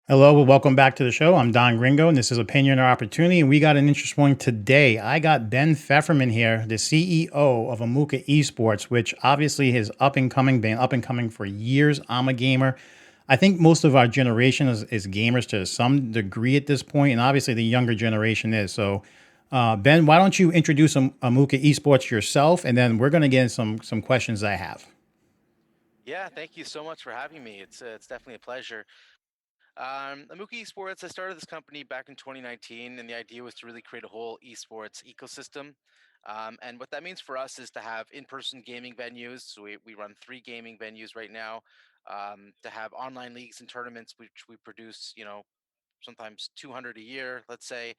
Hello, well, welcome back to the show. I'm Don Gringo, and this is Opinion or Opportunity. And we got an interesting one today. I got Ben Feferman here, the CEO of Amuka Esports, which obviously is up and coming, been up and coming for years. I'm a gamer. I think most of our generation is gamers to some degree at this point, and obviously the younger generation is. So, Ben, why don't you introduce Amuka Esports yourself, and then we're going to get in some questions I have. Yeah, thank you so much for having me. It's definitely a pleasure. Amuka Esports, I started this company back in 2019, and the idea was to really create a whole esports ecosystem. And what that means for us is to have in-person gaming venues. So we run three gaming venues right now. To have online leagues and tournaments, which we produce, sometimes 200 a year, let's say.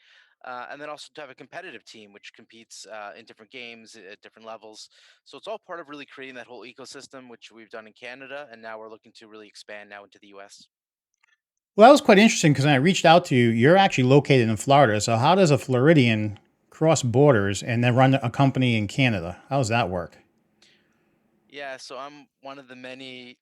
And then also to have a competitive team, which competes in different games at different levels. So it's all part of really creating that whole ecosystem, which we've done in Canada, and now we're looking to really expand now into the US. Well, that was quite interesting because when I reached out to you, you're actually located in Florida. So how does a Floridian cross borders and then run a company in Canada? How does that work? Yeah, so I'm one of the many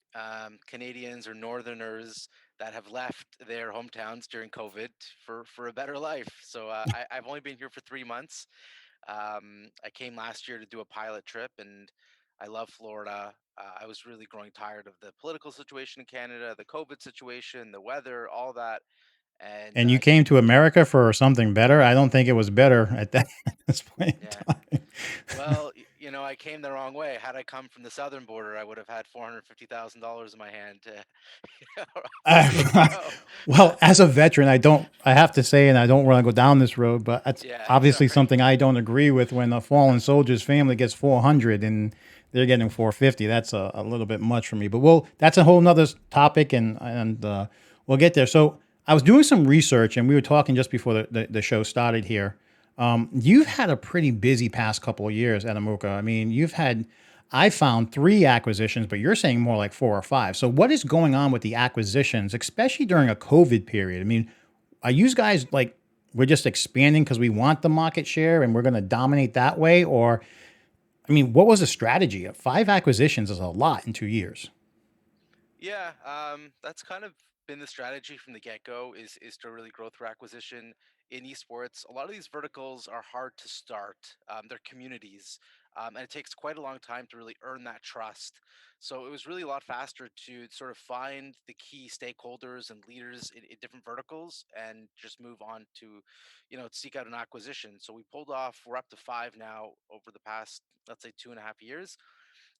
Canadians or Northerners that have left their hometowns during COVID for a better life. So I've only been here for 3 months. I came last year to do a pilot trip, and I love Florida. I was really growing tired of the political situation in Canada, the COVID situation, the weather, all that, and And you I came. came to America for something better? I don't think it was better at that at this point in Yeah. time. Well, I came the wrong way. Had I come from the southern border, I would have had $450,000 in my hand to, you know, Well, as a veteran, I have to say, and I don't want to go down this road, but that's yeah, obviously sorry. something I don't agree with when a fallen soldier's family gets 400 and they're getting 450. That's a little bit much for me, but that's a whole nother topic and we'll get there. So I was doing some research and we were talking just before the show started here. You've had a pretty busy past couple of years at Amuka. I mean, I found three acquisitions, but you're saying more like four or five. So what is going on with the acquisitions, especially during a COVID period? I mean, are you guys like we're just expanding because we want the market share and we're going to dominate that way? Or, I mean, what was the strategy? Five acquisitions is a lot in 2 years. Yeah, that's kind of been the strategy from the get-go is to really grow through acquisition in esports. A lot of these verticals are hard to start. They're communities, and it takes quite a long time to really earn that trust. So it was really a lot faster to sort of find the key stakeholders and leaders in different verticals and just move on to, seek out an acquisition. So we pulled off. We're up to five now over the past, let's say, 2.5 years.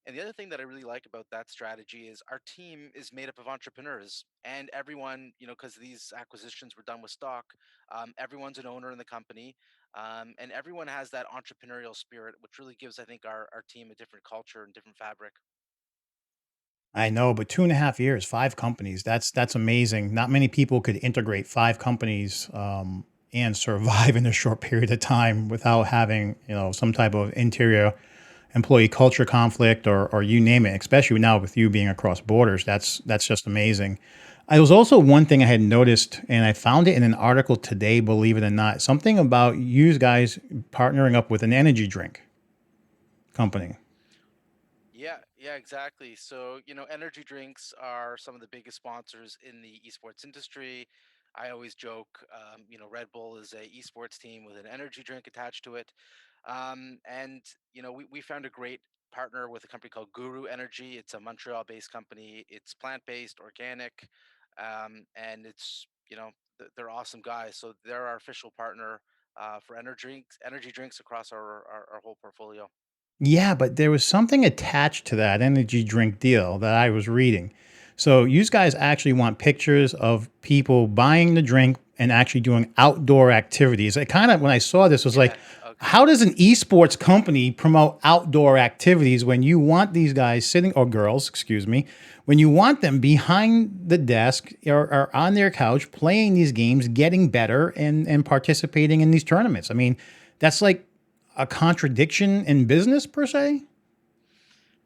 And the other thing that I really like about that strategy is our team is made up of entrepreneurs, and everyone, because these acquisitions were done with stock, everyone's an owner in the company, and everyone has that entrepreneurial spirit, which really gives, I think, our team a different culture and different fabric. I know, but 2.5 years, five companies, that's amazing. Not many people could integrate five companies and survive in a short period of time without having, some type of interior employee culture conflict or you name it, especially now with you being across borders. That's just amazing. I was also one thing I had noticed, and I found it in an article today, believe it or not, something about you guys partnering up with an energy drink company. Yeah, yeah, exactly. So, energy drinks are some of the biggest sponsors in the esports industry. I always joke, Red Bull is a esports team with an energy drink attached to it. And we found a great partner with a company called Guru Energy. It's a Montreal-based company. It's plant-based, organic, and they're awesome guys. So they're our official partner for energy drinks across our whole portfolio. Yeah, but there was something attached to that energy drink deal that I was reading. So you guys actually want pictures of people buying the drink and actually doing outdoor activities. It kind of when I saw this was like, Yeah. Okay. how does an esports company promote outdoor activities when you want these guys sitting or girls, excuse me, when you want them behind the desk or on their couch playing these games, getting better and participating in these tournaments? I mean, that's like a contradiction in business per se?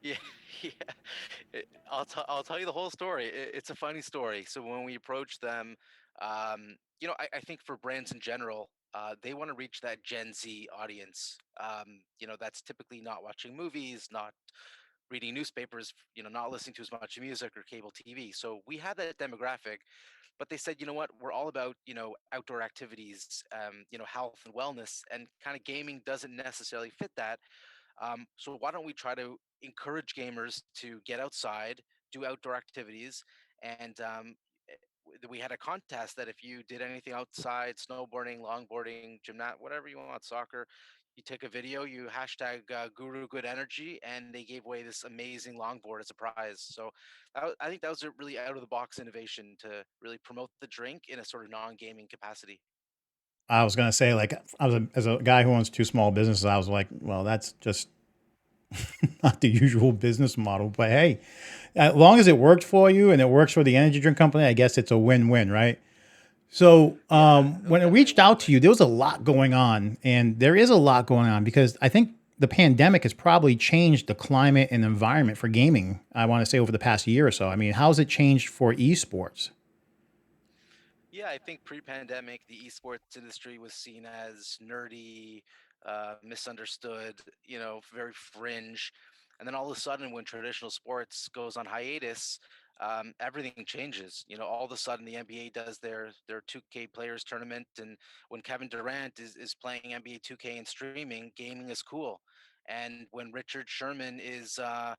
Yeah, yeah. I'll tell you the whole story. It's a funny story. So when we approach them, I think for brands in general, they want to reach that Gen Z audience. That's typically not watching movies, not reading newspapers, not listening to as much music or cable TV. So we had that demographic, but they said, you know what, we're all about, outdoor activities, health and wellness, and kind of gaming doesn't necessarily fit that. So why don't we try to encourage gamers to get outside, do outdoor activities, and we had a contest that if you did anything outside, snowboarding, longboarding, whatever you want, soccer, you take a video, you hashtag Guru Good Energy, and they gave away this amazing longboard as a prize. So I think that was a really out of the box innovation to really promote the drink in a sort of non gaming capacity. I was gonna say, like, as a guy who owns two small businesses, I was like, well, that's just not the usual business model. But hey, as long as it worked for you and it works for the energy drink company, I guess it's a win-win, right? So Yeah, no, when I definitely reached win out to win. you, there was a lot going on, and there is a lot going on because I think the pandemic has probably changed the climate and environment for gaming. I want to say over the past year or so. I mean, how's it changed for esports? Yeah, I think pre-pandemic, the esports industry was seen as nerdy, misunderstood, very fringe. And then all of a sudden, when traditional sports goes on hiatus, everything changes. All of a sudden, the NBA does their 2K players tournament, and when Kevin Durant is playing NBA 2K and streaming, gaming is cool. And when Richard Sherman is got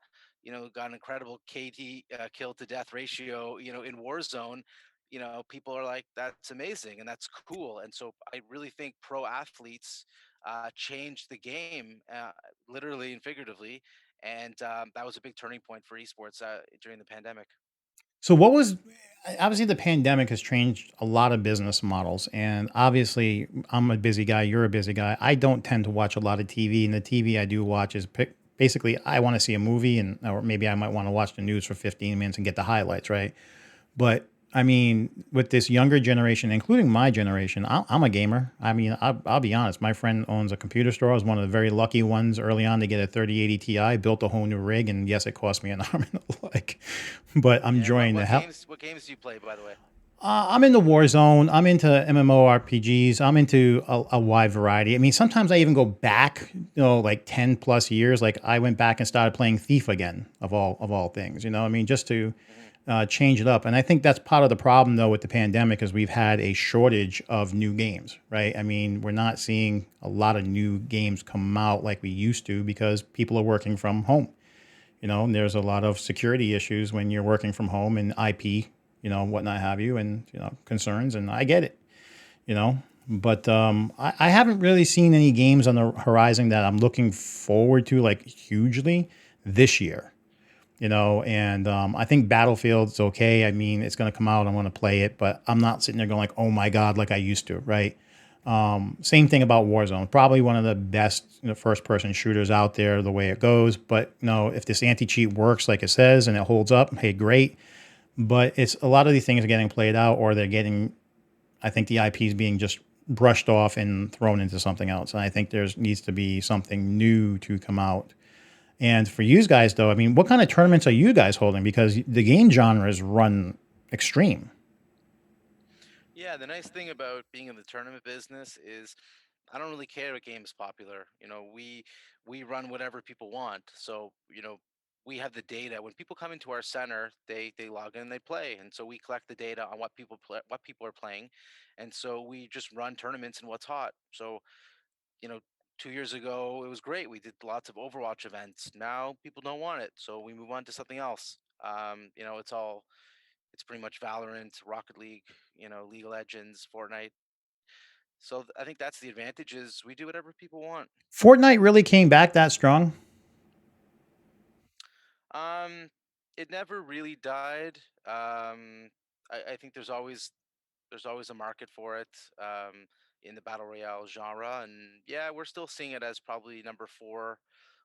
an incredible KD kill to death ratio, in Warzone, people are like, that's amazing and that's cool. And so I really think pro athletes changed the game, literally and figuratively. And that was a big turning point for esports during the pandemic. So what was obviously the pandemic has changed a lot of business models, and obviously I'm a busy guy, you're a busy guy. I don't tend to watch a lot of TV, and the TV I do watch is basically I want to see a movie, and or maybe I might want to watch the news for 15 minutes and get the highlights, right? But I mean, with this younger generation, including my generation, I'm a gamer. I mean, I'll be honest. My friend owns a computer store. I was one of the very lucky ones early on to get a 3080 Ti. Built a whole new rig, and yes, it cost me an arm and a leg, but I'm Yeah. What enjoying the what hell. games what games do you play, by the way? I'm in the war zone. I'm into MMORPGs. I'm into a wide variety. I mean, sometimes I even go back, like 10 plus years. Like I went back and started playing Thief again, of all things. I mean, just to Hmm. change it up. And I think that's part of the problem, though, with the pandemic is we've had a shortage of new games, right? I mean, we're not seeing a lot of new games come out like we used to because people are working from home. And there's a lot of security issues when you're working from home and IP, whatnot have you, and concerns. And I get it, you know. But I haven't really seen any games on the horizon that I'm looking forward to like hugely this year. And I think Battlefield's okay. I mean, it's going to come out. I want to play it, but I'm not sitting there going like, oh my god, like I used to, right? Same thing about Warzone. Probably one of the best first-person shooters out there, the way it goes. But if this anti-cheat works like it says and it holds up, hey, great. But it's a lot of these things are getting played out, or they're getting. I think the IP is being just brushed off and thrown into something else. And I think there's needs to be something new to come out. And for you guys, though, I mean, what kind of tournaments are you guys holding? Because the game genres run extreme. Yeah, the nice thing about being in the tournament business is I don't really care what game is popular. We run whatever people want. So, we have the data. When people come into our center, they log in and they play. And so we collect the data on what people are playing. And so we just run tournaments and what's hot. So, you know, 2 years ago it was great. We did lots of Overwatch events. Now people don't want it. So we move on to something else. It's pretty much Valorant, Rocket League, League of Legends, Fortnite. So I think that's the advantage is we do whatever people want. Fortnite really came back that strong. Um, it never really died. I think there's always a market for it in the battle royale genre, and yeah, we're still seeing it as probably number 4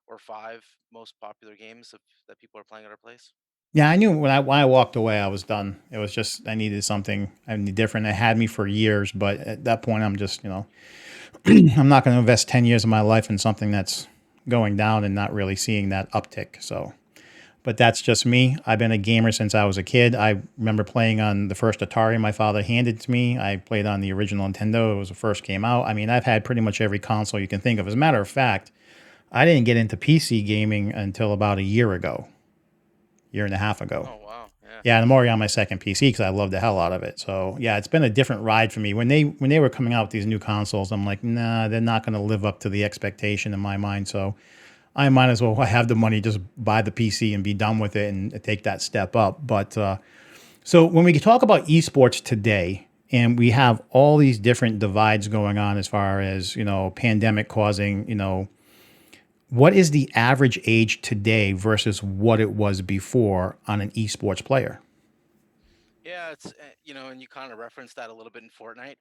or 5 most popular games that people are playing at our place. Yeah, I knew when I walked away, I was done. It was just I needed something different. It had me for years, but at that point, I'm just I'm not going to invest 10 years of my life in something that's going down and not really seeing that uptick. So, but that's just me. I've been a gamer since I was a kid. I remember playing on the first Atari my father handed to me. I played on the original Nintendo. It was the first came out. I mean, I've had pretty much every console you can think of. As a matter of fact, I didn't get into PC gaming until about a year ago, year and a half ago. Oh wow, Yeah. Yeah, and I'm already on my second PC because I love the hell out of it. So yeah, it's been a different ride for me. When they were coming out with these new consoles, I'm like, nah, they're not going to live up to the expectation in my mind. So I might as well have the money, just buy the PC and be done with it and take that step up. But so when we talk about esports today, and we have all these different divides going on as far as pandemic causing, what is the average age today versus what it was before on an esports player? Yeah, it's and you kind of referenced that a little bit in Fortnite.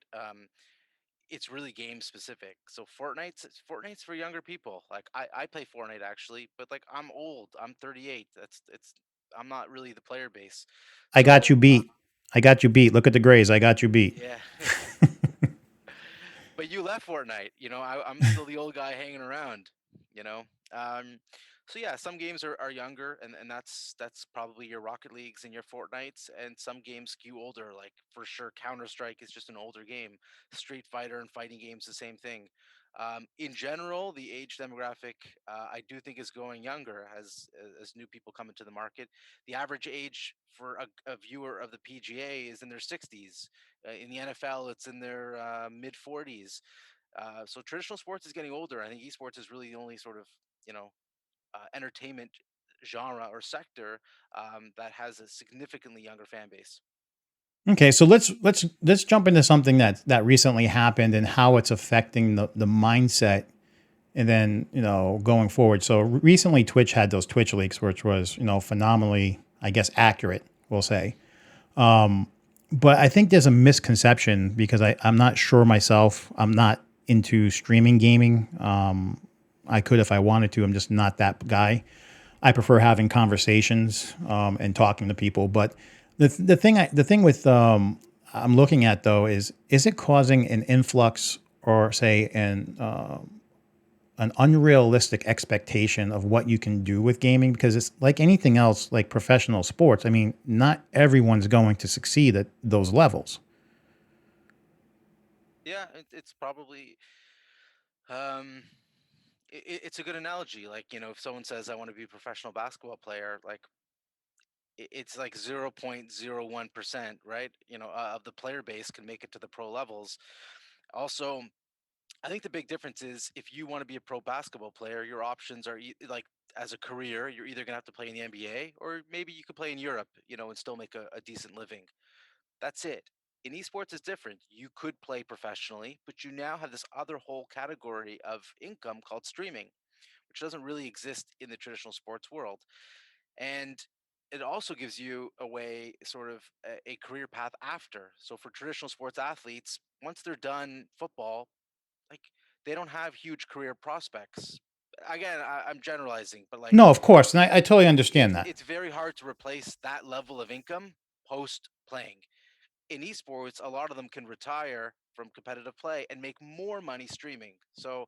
It's really game specific. So Fortnite's for younger people. Like I play Fortnite actually, but like I'm old. I'm 38. I'm not really the player base. I got you So beat. I got you beat. Look at the Grays. I got you beat. yeah. But you left Fortnite. I'm still the old guy hanging around. You know. Um, so yeah, some games are younger, and that's probably your Rocket Leagues and your Fortnites, and some games skew older. Like for sure, Counter Strike is just an older game. Street Fighter and fighting games, the same thing. In general, the age demographic I do think is going younger as new people come into the market. The average age for a viewer of the PGA is in their 60s. In the NFL, it's in their mid 40s. So traditional sports is getting older. I think esports is really the only sort of you know entertainment genre or sector that has a significantly younger fan base. Okay, so let's jump into something that recently happened and how it's affecting the mindset, and then going forward. So recently, Twitch had those Twitch leaks, which was phenomenally, I guess, accurate. We'll say. But I think there's a misconception because I'm not sure myself. I'm not into streaming gaming. I could if I wanted to. I'm just not that guy. I prefer having conversations and talking to people. But the thing with I'm looking at though is it causing an influx or say an unrealistic expectation of what you can do with gaming, because it's like anything else, like professional sports. I mean, not everyone's going to succeed at those levels. Yeah, it's probably um, it's a good analogy. Like if someone says I want to be a professional basketball player, like it's like 0.01%, right? Of the player base can make it to the pro levels. Also, I think the big difference is if you want to be a pro basketball player, your options are like as a career, you're either gonna have to play in the NBA or maybe you could play in Europe, and still make a decent living. That's it. In esports, it's different. You could play professionally, but you now have this other whole category of income called streaming, which doesn't really exist in the traditional sports world. And it also gives you a way, sort of a career path after. So for traditional sports athletes, once they're done football, like they don't have huge career prospects. Again, I'm generalizing, but like No, of course, and I totally understand it's that. it's very hard to replace that level of income post playing. In esports, a lot of them can retire from competitive play and make more money streaming. So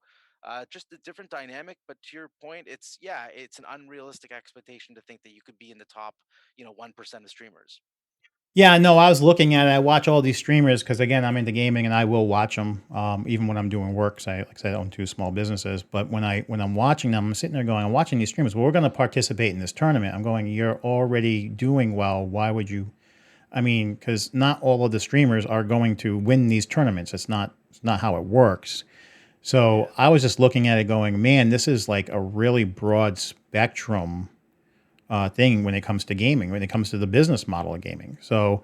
just a different dynamic, but to your point, it's an unrealistic expectation to think that you could be in the top, 1% of streamers. Yeah, no, I was looking at it. I watch all these streamers because again, I'm into gaming and I will watch them even when I'm doing work. 'Cause like I said, I own two small businesses. But when I'm watching them, I'm sitting there going, I'm watching these streamers. Well, we're going to participate in this tournament. I'm going, you're already doing well. Why would you? I mean, because not all of the streamers are going to win these tournaments. It's not how it works. Yeah. So I was just looking at it, going, man, this is like a really broad spectrum thing when it comes to gaming, when it comes to the business model of gaming. So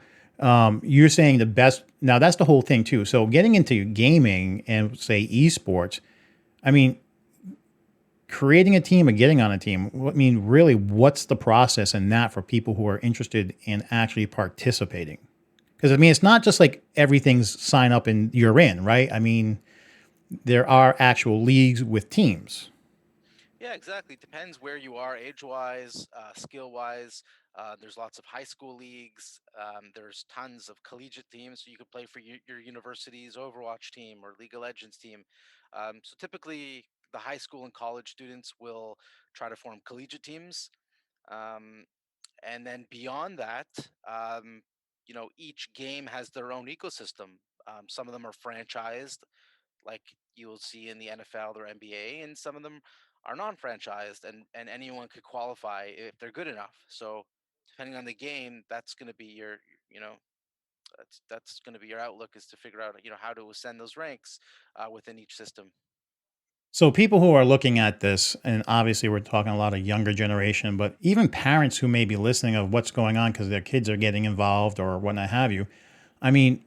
you're saying the best. Now that's the whole thing too. So getting into gaming and say esports, I mean, creating a team and getting on a team. I mean, really, what's the process in that for people who are interested in actually participating? Because I mean, it's not just like everything's sign up and you're in, right? I mean, there are actual leagues with teams. Yeah, exactly. Depends where you are, age-wise, skill-wise. There's lots of high school leagues. There's tons of collegiate teams, so you could play for your university's Overwatch team or League of Legends team. So typically, the high school and college students will try to form collegiate teams, um, and then beyond that, each game has their own ecosystem. Some of them are franchised, like you will see in the NFL or NBA, and some of them are non-franchised, and anyone could qualify if they're good enough. So depending on the game, that's going to be your, you know, that's going to be your outlook, is to figure out, how to ascend those ranks within each system. So people who are looking at this, and obviously we're talking a lot of younger generation, but even parents who may be listening of what's going on because their kids are getting involved or whatnot have you. I mean,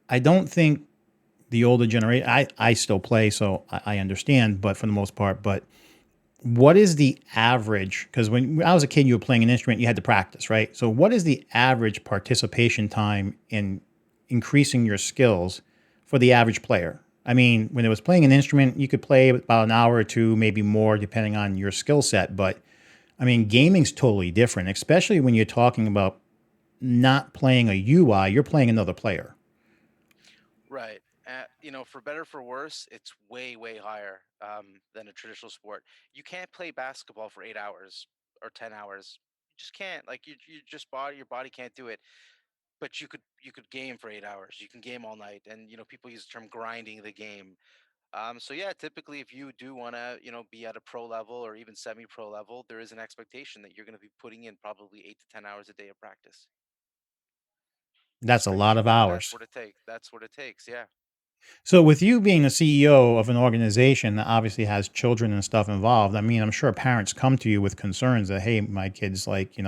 I don't think the older generation. I still play, so I understand, but for the most part. But what is the average? Because when I was a kid, you were playing an instrument, you had to practice, right? So what is the average participation time in increasing your skills for the average player? I mean, when it was playing an instrument, you could play about an hour or two, maybe more, depending on your skill set. But I mean, gaming's totally different, especially when you're talking about not playing a UI, you're playing another player. Right. For better for worse, it's way, way higher than a traditional sport. You can't play basketball for 8 hours or 10 hours. You just can't. Like your body can't do it. But you could game for 8 hours. You can game all night, and people use the term grinding the game. So yeah, typically, if you do want to, be at a pro level or even semi-pro level, there is an expectation that you're going to be putting in probably 8 to 10 hours a day of practice. That's a Straight lot of shooting. That's hours. what it takes. That's what it takes. Yeah. So, with you being a CEO of an organization that obviously has children and stuff involved, I mean, I'm sure parents come to you with concerns that, hey, my kid's like,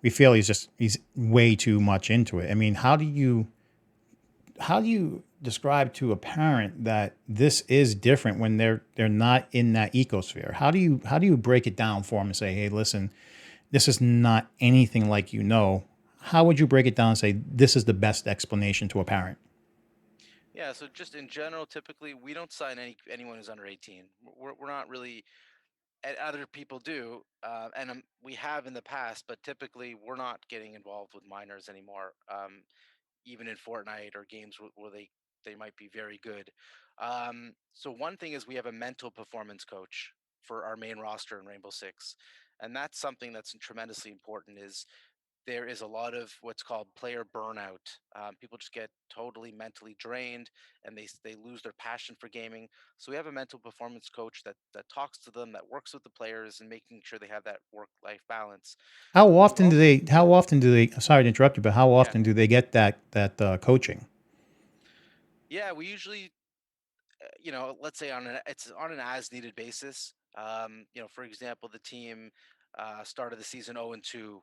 we feel he's way too much into it. I mean, how do you describe to a parent that this is different when they're not in that ecosphere? How do you break it down for them and say, hey, listen, this is not anything like How would you break it down and say this is the best explanation to a parent? Yeah. So just in general, typically we don't sign anyone who's under 18. We're not really, and other people do, and we have in the past, but typically we're not getting involved with minors anymore. Even in Fortnite or games where they might be very good. So one thing is we have a mental performance coach for our main roster in Rainbow Six, and that's something that's tremendously important. Is there is a lot of what's called player burnout. People just get totally mentally drained, and they lose their passion for gaming. So we have a mental performance coach that talks to them, that works with the players, and making sure they have that work life balance. How We've often do also they? How often do they? Sorry to interrupt you, but how Yeah, often do they get that coaching? yeah, we usually, let's say it's on an as needed basis. For example, the team started the season 0-2.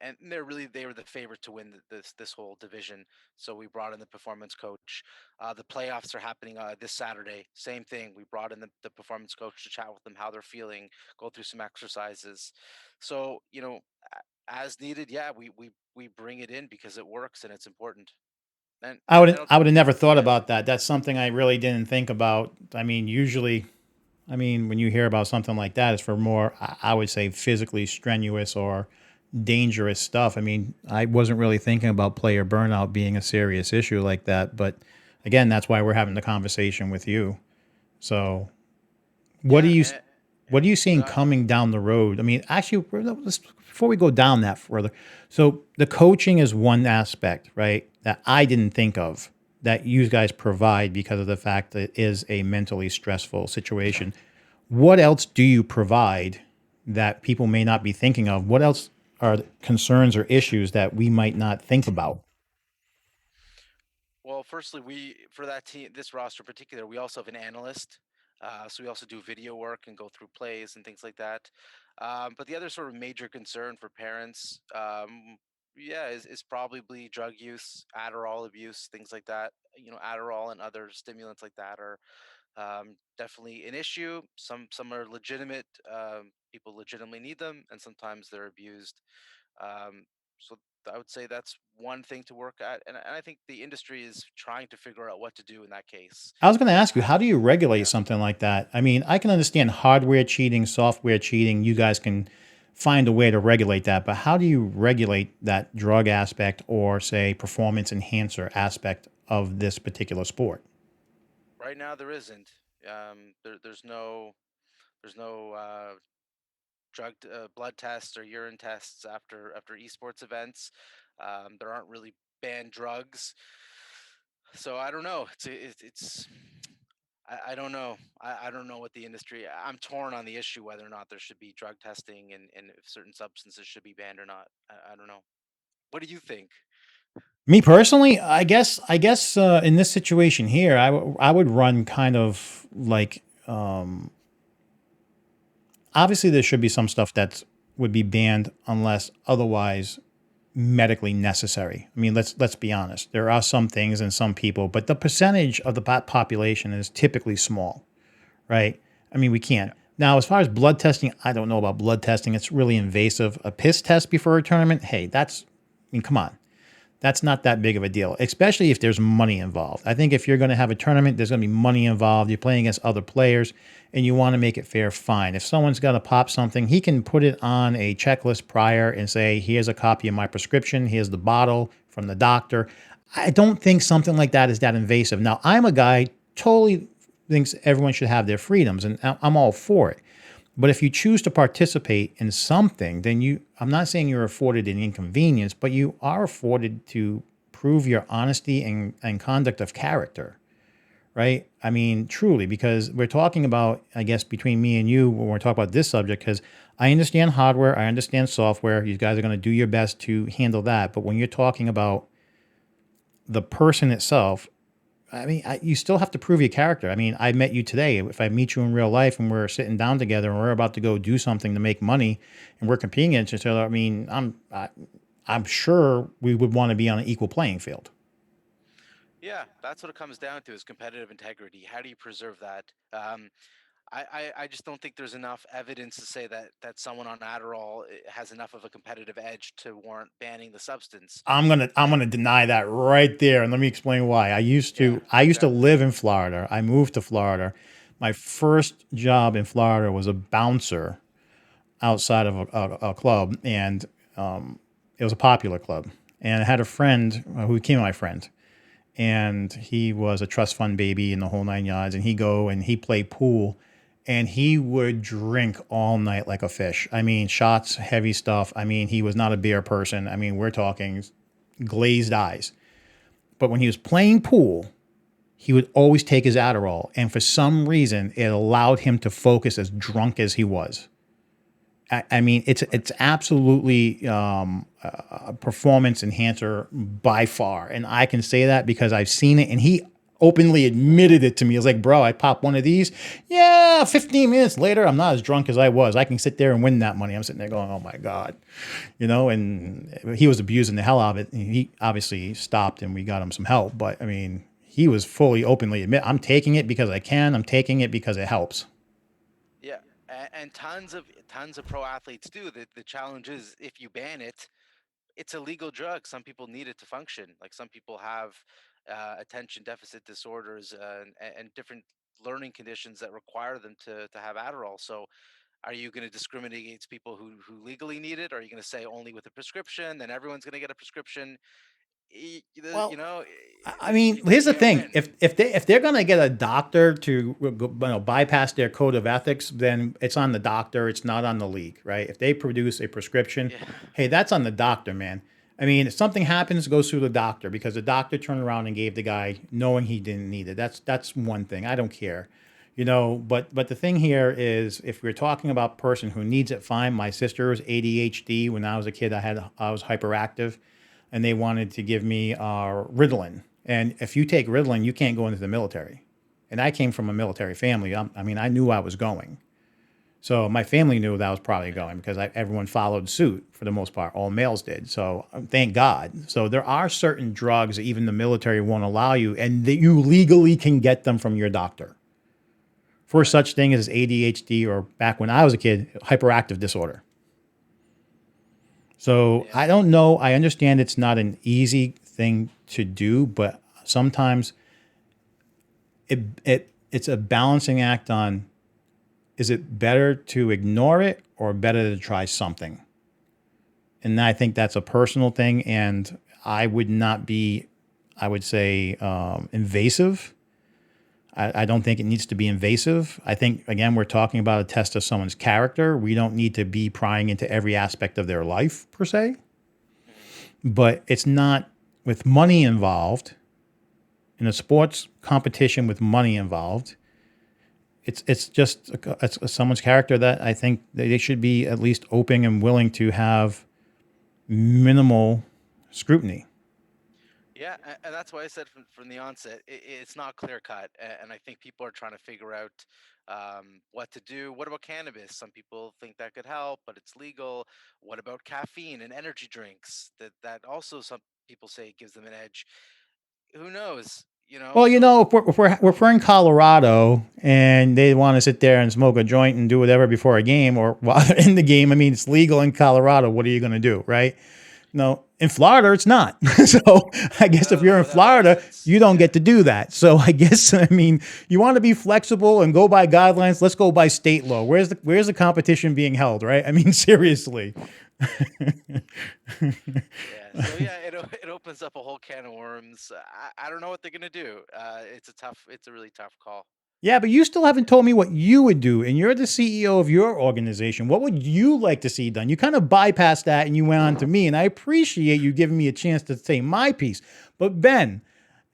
And they were the favorite to win this whole division. So we brought in the performance coach. The playoffs are happening this Saturday. Same thing. We brought in the performance coach to chat with them how they're feeling, go through some exercises. So as needed, yeah, we bring it in because it works and it's important. And I'll I would have never thought yeah. about that. That's something I really didn't think about. I mean, usually, when you hear about something like that, it's for more, I would say, physically strenuous or dangerous stuff. I mean, I wasn't really thinking about player burnout being a serious issue like that. But again, that's why we're having the conversation with you. So, what do Yeah, you and what yeah. are you seeing Go ahead. coming down the road? I mean, actually, before we go down that further, so the coaching is one aspect, right? That I didn't think of that you guys provide because of the fact that it is a mentally stressful situation. What else do you provide that people may not be thinking of? What else are concerns or issues that we might not think about? Well, firstly, we for that team, this roster in particular, we also have an analyst. So we also do video work and go through plays and things like that. But the other sort of major concern for parents, yeah, is probably drug use, Adderall abuse, things like that. Adderall and other stimulants like that are definitely an issue. Some are legitimate. People legitimately need them, and sometimes they're abused. So I would say that's one thing to work at, and I think the industry is trying to figure out what to do in that case. I was going to ask you, Uh, how do you regulate yeah. something like that? I mean, I can understand hardware cheating, software cheating. You guys can find a way to regulate that, but how do you regulate that drug aspect or, say, performance enhancer aspect of this particular sport? Right now there isn't. There's no blood tests or urine tests after esports events. There aren't really banned drugs, so I don't know. It's I don't know. I don't know what the industry. I'm torn on the issue whether or not there should be drug testing and if certain substances should be banned or not. I don't know. What do you think? Me personally, I guess in this situation here, I would run kind of like obviously there should be some stuff that would be banned unless otherwise medically necessary. I mean, let's be honest. There are some things and some people, but the percentage of the population is typically small, right? I mean, we can't. Yeah. Now, as far as blood testing, I don't know about blood testing. It's really invasive. A piss test before a tournament, hey, I mean, come on. That's not that big of a deal, especially if there's money involved. I think if you're going to have a tournament, there's going to be money involved. You're playing against other players and you want to make it fair, fine. If someone's got to pop something, he can put it on a checklist prior and say, here's a copy of my prescription. Here's the bottle from the doctor. I don't think something like that is that invasive. Now, I'm a guy totally thinks everyone should have their freedoms, and I'm all for it. But if you choose to participate in something, then I'm not saying you're afforded an inconvenience, but you are afforded to prove your honesty and conduct of character, right? I mean, truly, because we're talking about, I guess, between me and you, when we're talking about this subject, because I understand hardware, I understand software. You guys are going to do your best to handle that. But when you're talking about the person itself, I mean, you still have to prove your character. I mean, I met you today. If I meet you in real life and we're sitting down together and we're about to go do something to make money and we're competing against each other, I mean, I'm sure we would want to be on an equal playing field. Yeah, that's what it comes down to is competitive integrity. How do you preserve that? I just don't think there's enough evidence to say that someone on Adderall has enough of a competitive edge to warrant banning the substance. I'm And gonna deny that right there, and let me explain why. yeah, I used to okay. live in Florida. I moved to Florida. My first job in Florida was a bouncer outside of a club, and it was a popular club. And I had a friend who became my friend, and he was a trust fund baby in the whole nine yards. And he played pool, and he would drink all night like a fish. I mean, shots, heavy stuff. I mean, he was not a beer person. I mean, we're talking glazed eyes. But when he was playing pool, he would always take his Adderall, and for some reason, it allowed him to focus as drunk as he was. I mean, it's absolutely a performance enhancer by far, and I can say that because I've seen it, and he openly admitted it to me. He was like, "Bro, I popped one of these. Yeah, 15 minutes later, I'm not as drunk as I was. I can sit there and win that money." I'm sitting there going, "Oh my god," you know. And he was abusing the hell out of it. He obviously stopped, and we got him some help. But I mean, he was fully openly admit, "I'm taking it because I can. I'm taking it because it helps." Yeah, and tons of pro athletes do. The challenge is if you ban it, it's a legal drug. Some people need it to function. Like some people have attention deficit disorders and different learning conditions that require them to have Adderall. So are you going to discriminate against people who legally need it? Or are you going to say only with a prescription? Then everyone's going to get a prescription. You Well, know, I mean, you here's the can't thing: win. if they're gonna get a doctor to bypass their code of ethics, then it's on the doctor. It's not on the league, right? If they produce a prescription, Yeah, hey, that's on the doctor, man. I mean, if something happens, it goes through the doctor because the doctor turned around and gave the guy knowing he didn't need it. That's one thing. I don't care, you know. But the thing here is, if we're talking about person who needs it, fine. My sister was ADHD. When I was a kid, I was hyperactive, and they wanted to give me Ritalin. And if you take Ritalin, you can't go into the military. And I came from a military family. I mean, I knew I was going. So my family knew that I was probably yeah, going because everyone followed suit for the most part. All males did. So thank God. So there are certain drugs that even the military won't allow you, and that you legally can get them from your doctor for right. such thing as ADHD, or back when I was a kid, hyperactive disorder. So Yeah, I don't know. I understand it's not an easy thing to do, but sometimes it's a balancing act on, is it better to ignore it or better to try something? And I think that's a personal thing. And I would not be, I would say, invasive. I don't think it needs to be invasive. I think, again, we're talking about a test of someone's character. We don't need to be prying into every aspect of their life, per se. mhm, But it's not with money involved in a sports competition with money involved. it's just it's someone's character that I think they should be at least open and willing to have minimal scrutiny. Yeah, and that's why I said from the onset, it's not clear cut, and I think people are trying to figure out what to do. What about cannabis? Some people think that could help, but it's legal. What about caffeine and energy drinks? That also some people say gives them an edge. Who knows? You know, Well, so if we're in Colorado and they want to sit there and smoke a joint and do whatever before a game or while they're in the game, I mean, it's legal in Colorado. What are you going to do, right? No, in Florida, it's not. So I guess if you're in no, that makes Florida, sense. you don't Yeah. get to do that. So I guess, I mean, you want to be flexible and go by guidelines. Let's go by state law. Where's the competition being held, right? I mean, seriously. Yeah, so yeah, it opens up a whole can of worms. I don't know what they're gonna do. It's a really tough call. Yeah, but you still haven't told me what you would do, and you're the CEO of your organization. What would you like to see done? You kind of bypassed that and you went on to me, and I appreciate you giving me a chance to say my piece. But Ben,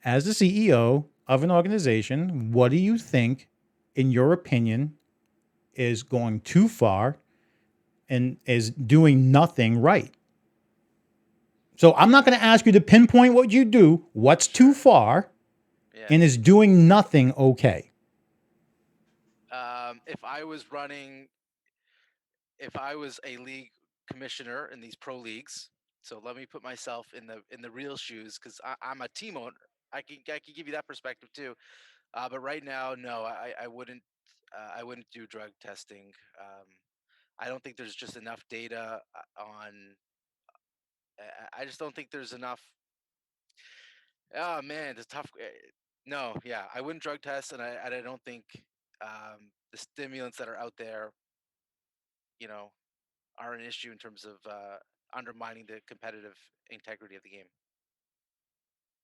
as the CEO of an organization, what do you think, in your opinion, is going too far and is doing nothing right? So I'm not going to ask you to pinpoint what you do, what's too Sure. far, Yeah. and is doing nothing okay. If I was if I was a league commissioner in these pro leagues, so let me put myself in the real shoes because I'm a team owner. I can give you that perspective too. But right now, no, I wouldn't. I wouldn't do drug testing. I don't think there's just enough data on. I just don't think there's enough. Oh man, it's tough. No, yeah, I wouldn't drug test, and I don't think the stimulants that are out there, you know, are an issue in terms of undermining the competitive integrity of the game.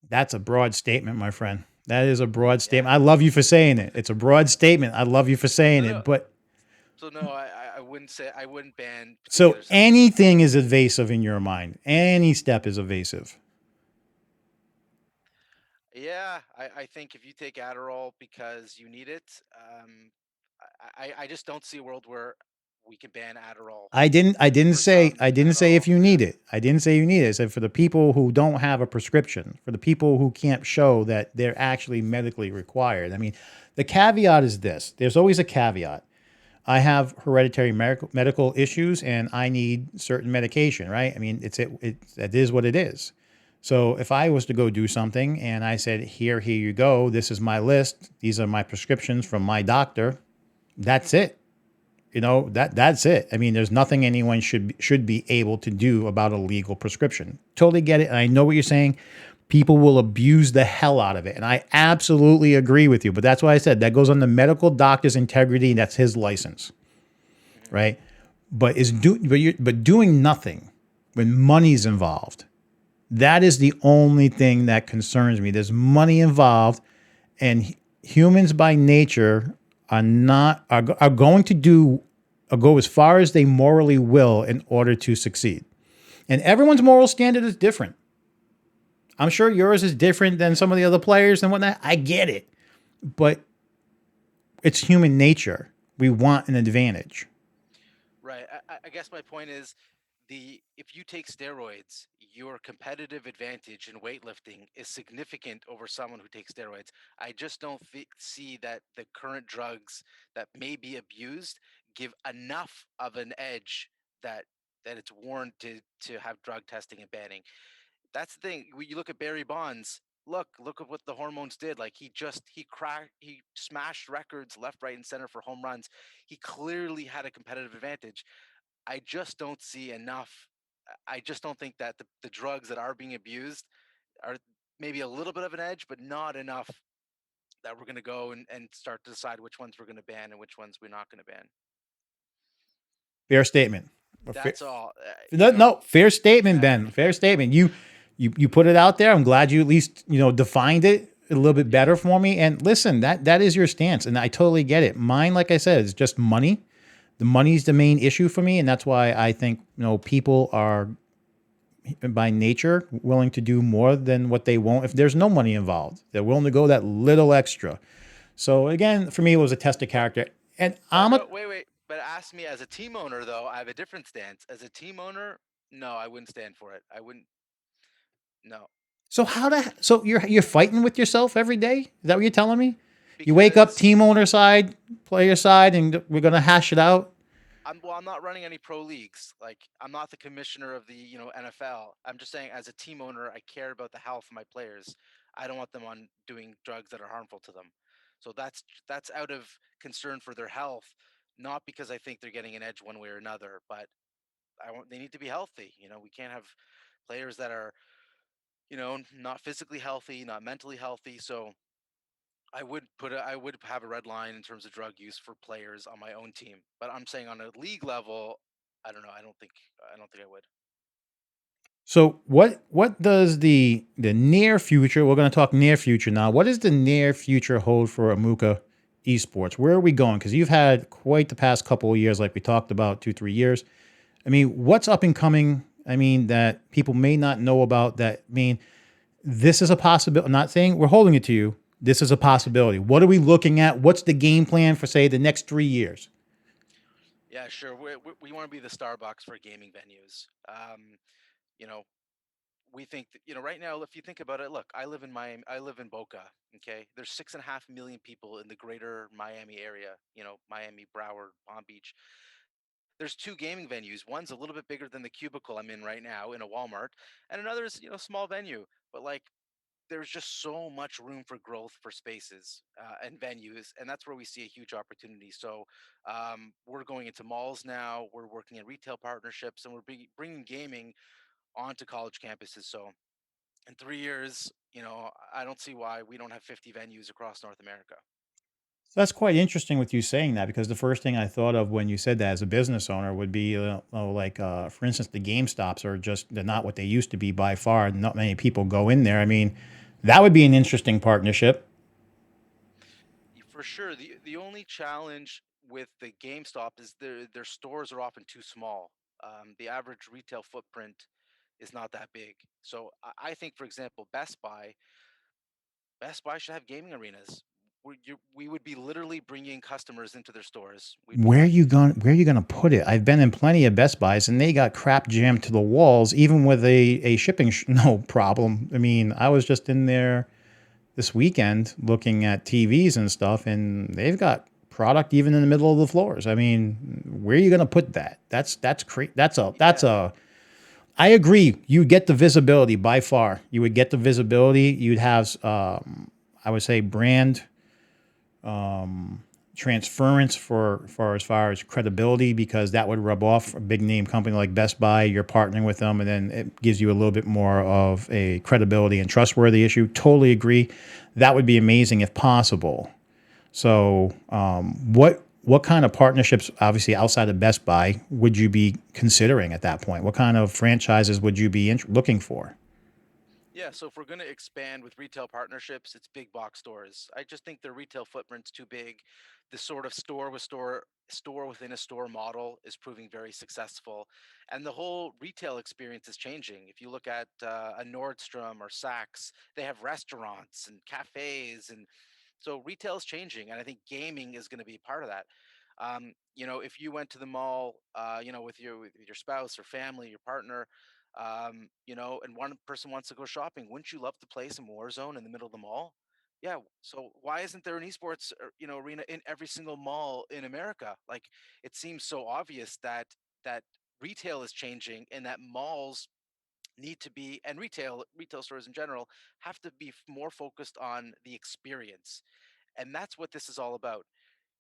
That's a broad statement, my friend. That is a broad Yeah. statement. I love you for saying it. It's a broad statement. I love you for saying No, no. it. But So no, I wouldn't say I wouldn't ban so particular substances. anything is evasive in your mind. Any step is evasive. Yeah, I think if you take Adderall because you need it, I just don't see a world where we can ban Adderall for I some didn't at say if all. you Yeah. need it. I didn't say you need it. I said for the people who don't have a prescription, for the people who can't show that they're actually medically required. I mean, the caveat is this. There's always a caveat. I have hereditary medical issues and I need certain medication, right? I mean, it is what it is. So if I was to go do something and I said, here you go, this is my list, these are my prescriptions from my doctor, that's it. That's it. I mean, there's nothing anyone should be able to do about a legal prescription. Totally get it. And I know what you're saying. People will abuse the hell out of it. And I absolutely agree with you. But that's why I said that goes on the medical doctor's integrity. And that's his license, Hmm. right? But doing nothing when money's involved, that is the only thing that concerns me. There's money involved, and humans by nature are going to go as far as they morally will in order to succeed. And everyone's moral standard is different. I'm sure yours is different than Yeah. some of the other players and whatnot. I get it, but it's human nature. We want an advantage. Right. I guess my point is the if you take steroids, your competitive advantage in weightlifting is significant over someone who takes steroids. I just don't see that the current drugs that may be abused give enough of an edge that it's warranted to have drug testing and banning. That's the thing. When you look at Barry Bonds, look at what the hormones did. Like he smashed records left, right, and center for home runs. He clearly had a competitive advantage. I just don't see enough. I just don't think that the drugs that are being abused are maybe a little bit of an edge, but not enough that we're going to go and start to decide which ones we're going to ban and which ones we're not going to ban. Fair statement. That's all. No, no, fair statement, Yeah, Ben. Fair statement. You put it out there. I'm glad you at least defined it a little bit yeah, better for me. And listen, that is your stance, and I totally get it. Mine, like I said, is just money. The money's the main issue for me, and that's why I think people are by nature willing to do more than what they won't if there's no money involved. They're willing to go that little extra. So again, for me, it was a test of But character. And but I'm a no, wait. But ask me as a team owner though, I have a different stance. As a team owner, no, I wouldn't stand for it. I wouldn't. No, so how the so you're fighting with yourself every day? Is that what you're telling me? You wake up because team owner side, player side, and we're gonna hash it out. I'm not running any pro leagues. Like I'm not the commissioner of the NFL. I'm just saying as a team owner, I care about the health of my players. I don't want them on doing drugs that are harmful to them. So that's out of concern for their health, not because I think they're getting an edge one way or another. But I want they need to be healthy. We can't have players that are not physically healthy, not mentally healthy. So I would have a red line in terms of drug use for players on my own team. But I'm saying on a league level, I don't know. I don't think I would. So what does the near future? We're going to talk near future now. What does the near future hold for Amuka Esports? Where are we going? Because you've had quite the past couple of years, like we talked about, 2 3 years. I mean, what's up and coming? I mean, that people may not know about. That I mean, this is a possibility. I'm not saying we're holding it to you. This is a possibility. What are we looking at? What's the game plan for say the next 3 years? Yeah, sure. We want to be the Starbucks for gaming venues. You know, we think that, right now, if you think about it, look, I live in Miami. I live in Boca. Okay, there's 6.5 million people in the greater Miami area. Miami, Broward, Palm Beach. There's two gaming venues. One's a little bit bigger than the cubicle I'm in right now in a Walmart, and another is small venue. But like there's just so much room for growth for spaces and venues, and that's where we see a huge opportunity. So we're going into malls now. We're working in retail partnerships, and we're bringing gaming onto college campuses. So in 3 years, I don't see why we don't have 50 venues across North America. So that's quite interesting with you saying that because the first thing I thought of when you said that as a business owner would be, like, for instance, the Gamestops are just, they're not what they used to be by far. Not many people go in there. I mean, that would be an interesting partnership. For sure, the only challenge with the GameStop is their stores are often too small. The average retail footprint is not that big. So I think, for example, Best Buy should have gaming arenas. We would be literally bringing customers into their stores. We'd be having Where are you going to put it? I've been in plenty of Best Buys and they got crap jammed to the walls, even with a shipping no problem. I mean, I was just in there this weekend looking at TVs and stuff, and they've got product even in the middle of the floors. I mean, where are you going to put that? That's yeah. a. I agree. You get the visibility by far. You would get the visibility. You'd have, I would say, brand transference for as far as credibility, because that would rub off a big name company like Best Buy. You're partnering with them, and then it gives you a little bit more of a credibility and trustworthy issue. Totally agree. That would be amazing if possible. So, what kind of partnerships, obviously outside of Best Buy, would you be considering at that point? What kind of franchises would you be looking for? Yeah, so if we're going to expand with retail partnerships, it's big box stores. I just think their retail footprint's too big. The sort of store within a store model is proving very successful, and the whole retail experience is changing. If you look at a Nordstrom or Saks, they have restaurants and cafes, and so retail is changing, and I think gaming is going to be part of that. If you went to the mall, with your spouse or family, your partner, and one person wants to go shopping, wouldn't you love to play some Warzone in the middle of the mall? Yeah. So why isn't there an esports arena in every single mall in America? Like it seems so obvious that retail is changing and that malls need to be and retail stores in general have to be more focused on the experience, and that's what this is all about.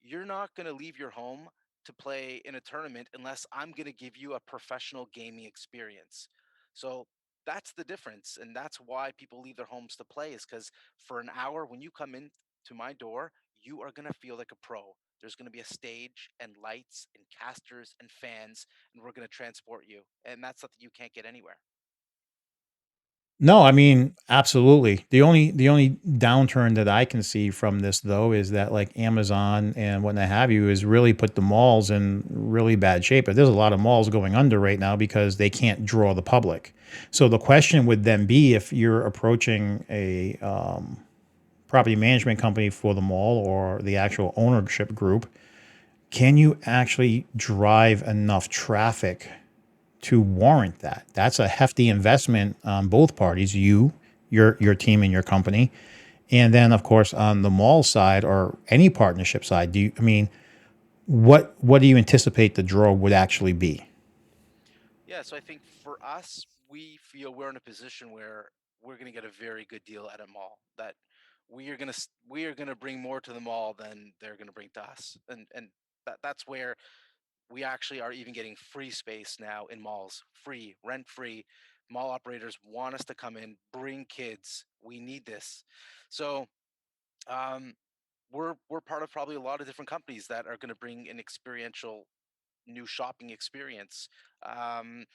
You're not going to leave your home to play in a tournament unless I'm going to give you a professional gaming experience. So that's the difference. And that's why people leave their homes to play, is because for an hour, when you come in to my door, you are going to feel like a pro. There's going to be a stage and lights and casters and fans, and we're going to transport you. And that's something you can't get anywhere. No, I mean, absolutely. The only downturn that I can see from this though is that like Amazon and what have you is really put the malls in really bad shape. But there's a lot of malls going under right now because they can't draw the public. So the question would then be, if you're approaching a property management company for the mall or the actual ownership group, can you actually drive enough traffic to warrant that? That's a hefty investment on both parties, your team and your company. And then of course on the mall side or any partnership side, I mean, what do you anticipate the draw would actually be? Yeah, so I think for us, we feel we're in a position where we're going to get a very good deal at a mall. That we are going to bring more to the mall than they're going to bring to us, and that's where we actually are even getting free space now in malls, free, rent free. Mall operators want us to come in, bring kids. We need this, so um, we're part of probably a lot of different companies that are going to bring an experiential new shopping experience. Um,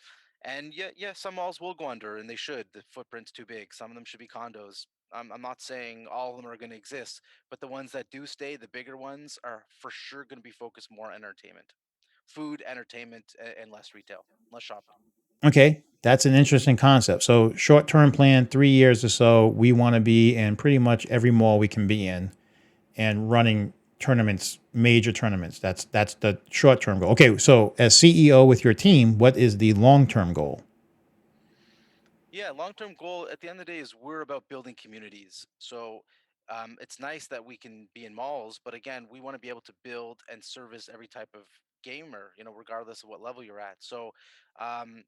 and yeah, some malls will go under, and they should. The footprint's too big. Some of them should be condos. I'm not saying all of them are going to exist, but the ones that do stay, the bigger ones, are for sure going to be focused more on entertainment, food, entertainment, and less retail, less shopping. Okay, that's an interesting concept. So short term plan, 3 years or so, we want to be in pretty much every mall we can be in and running tournaments, major tournaments. That's the short term goal. Okay, so as CEO with your team, what is the long term goal? Yeah, long-term goal at the end of the day is we're about building communities. So it's nice that we can be in malls, but again, we want to be able to build and service every type of gamer, regardless of what level you're at. So um,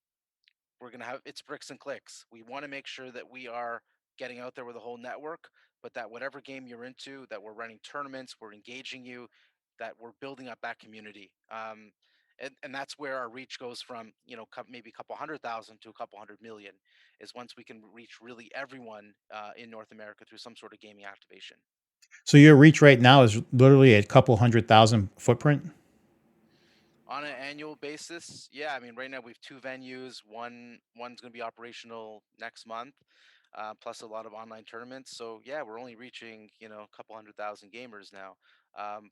we're going to have it's bricks and clicks. We want to make sure that we are getting out there with a whole network, but that whatever game you're into, that we're running tournaments, we're engaging you, that we're building up that community. And that's where our reach goes from, maybe a couple 100,000 to a couple 100 million, is once we can reach really everyone in North America through some sort of gaming activation. So your reach right now is literally a couple 100,000 footprint. On an annual basis, yeah, I mean, right now we have two venues. One's going to be operational next month, plus a lot of online tournaments. So yeah, we're only reaching a couple 100,000 gamers now,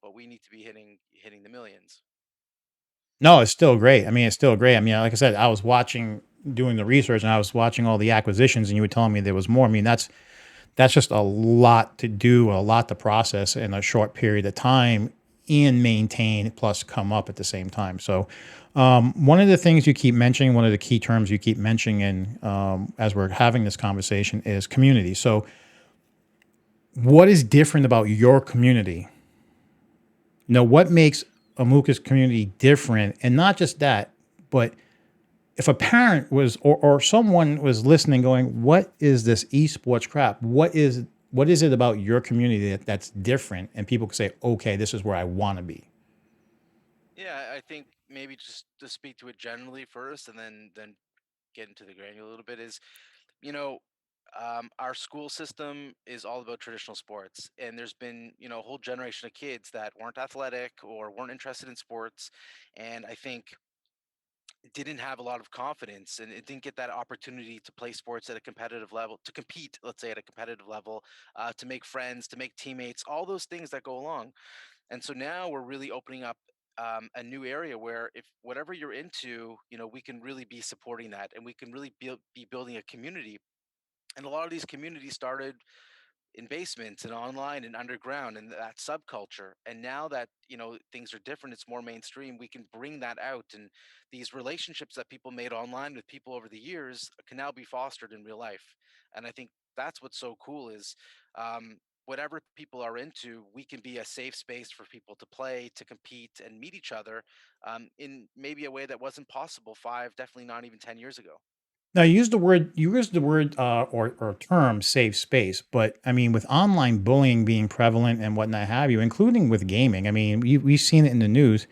but we need to be hitting the millions. No, it's still great. I mean, it's still great. I mean, like I said, I was watching, doing the research, and I was watching all the acquisitions, and you were telling me there was more. I mean, that's just a lot to do, a lot to process in a short period of time and maintain, plus come up at the same time. So, one of the things you keep mentioning, one of the key terms you keep mentioning, as we're having this conversation, is community. So, what is different about your community? What makes Amuka's community different? And not just that, but if a parent was or someone was listening going, what is this esports crap? What is it about your community that's different? And people can say, okay, this is where I want to be. Yeah, I think maybe just to speak to it generally first, and then get into the granular a little bit is, you know, our school system is all about traditional sports, and there's been a whole generation of kids that weren't athletic or weren't interested in sports, and I think didn't have a lot of confidence, and it didn't get that opportunity to play sports at a competitive level, to compete, let's say, at a competitive level, to make friends, to make teammates, all those things that go along. And so now we're really opening up a new area where, if whatever you're into, we can really be supporting that, and we can really be building a community. And a lot of these communities started in basements and online and underground and that subculture. And now that things are different, it's more mainstream, we can bring that out, and these relationships that people made online with people over the years can now be fostered in real life. And I think that's what's so cool is, whatever people are into, we can be a safe space for people to play, to compete, and meet each other, in maybe a way that wasn't possible 5, definitely not even 10 years ago. Now you used the word or term safe space, but I mean with online bullying being prevalent and whatnot have you, including with gaming. I mean we've seen it in the news.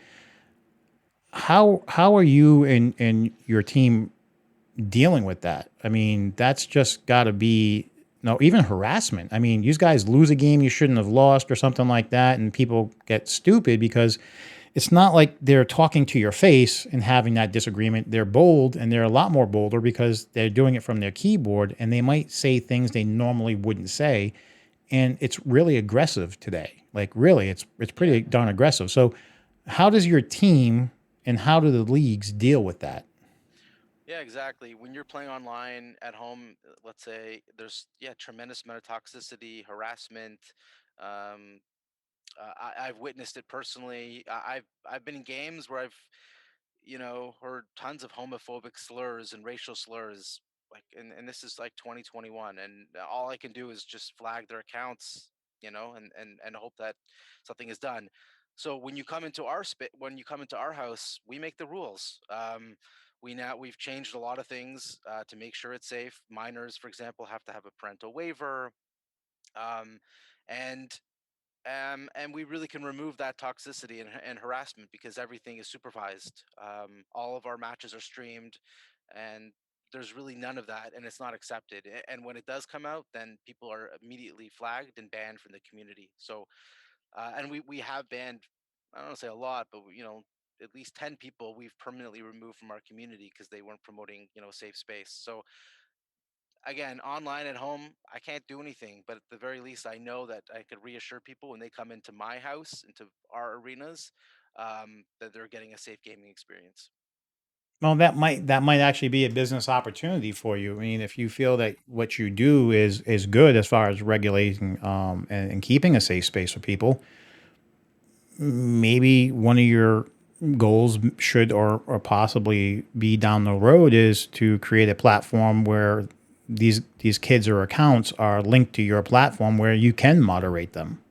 How are you and your team dealing with that? I mean, that's just got to be no, even harassment. I mean, you guys lose a game you shouldn't have lost or something like that, and people get stupid because it's not like they're talking to your face and having that disagreement. They're bold, and they're a lot more bolder because they're doing it from their keyboard, and they might say things they normally wouldn't say, and it's really aggressive today. Like really, it's Yeah. pretty darn aggressive. So, how does your team and how do the leagues deal with that? Yeah, exactly. When you're playing online at home, let's say there's tremendous amount of toxicity, harassment. Um, I've witnessed it personally. I've been in games where I've heard tons of homophobic slurs and racial slurs. Like, and this is like 2021, and all I can do is just flag their accounts, and hope that something is done. So when you come into our house, we make the rules. We've changed a lot of things to make sure it's safe. Minors, for example, have to have a parental waiver, um, and and we really can remove that toxicity and harassment because everything is supervised. All of our matches are streamed, and there's really none of that, and it's not accepted. And when it does come out, then people are immediately flagged and banned from the community. So, and we have banned, I don't want to say a lot, but at least 10 people we've permanently removed from our community because they weren't promoting safe space. So again, online at home, I can't do anything, but at the very least, I know that I could reassure people when they come into my house, into our arenas, that they're getting a safe gaming experience. Well, that might actually be a business opportunity for you. I mean, if you feel that what you do is good as far as regulating and keeping a safe space for people, maybe one of your goals should or possibly be down the road is to create a platform where these kids or accounts are linked to your platform where you can moderate them.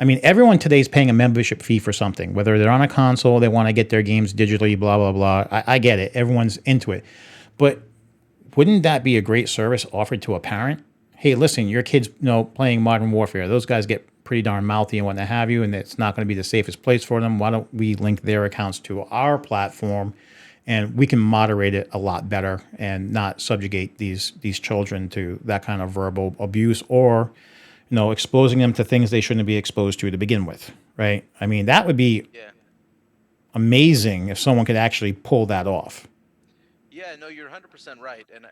I mean, everyone today is paying a membership fee for something, whether they're on a console, they want to get their games digitally, blah, blah, blah. I get it. Everyone's into it. But wouldn't that be a great service offered to a parent? Hey, listen, your kid's playing Modern Warfare. Those guys get pretty darn mouthy and what have you, and it's not going to be the safest place for them. Why don't we link their accounts to our platform, and we can moderate it a lot better and not subjugate these children to that kind of verbal abuse or exposing them to things they shouldn't be exposed to begin with, right? I mean, that would be Yeah. amazing if someone could actually pull that off. Yeah, no, you're 100% right, and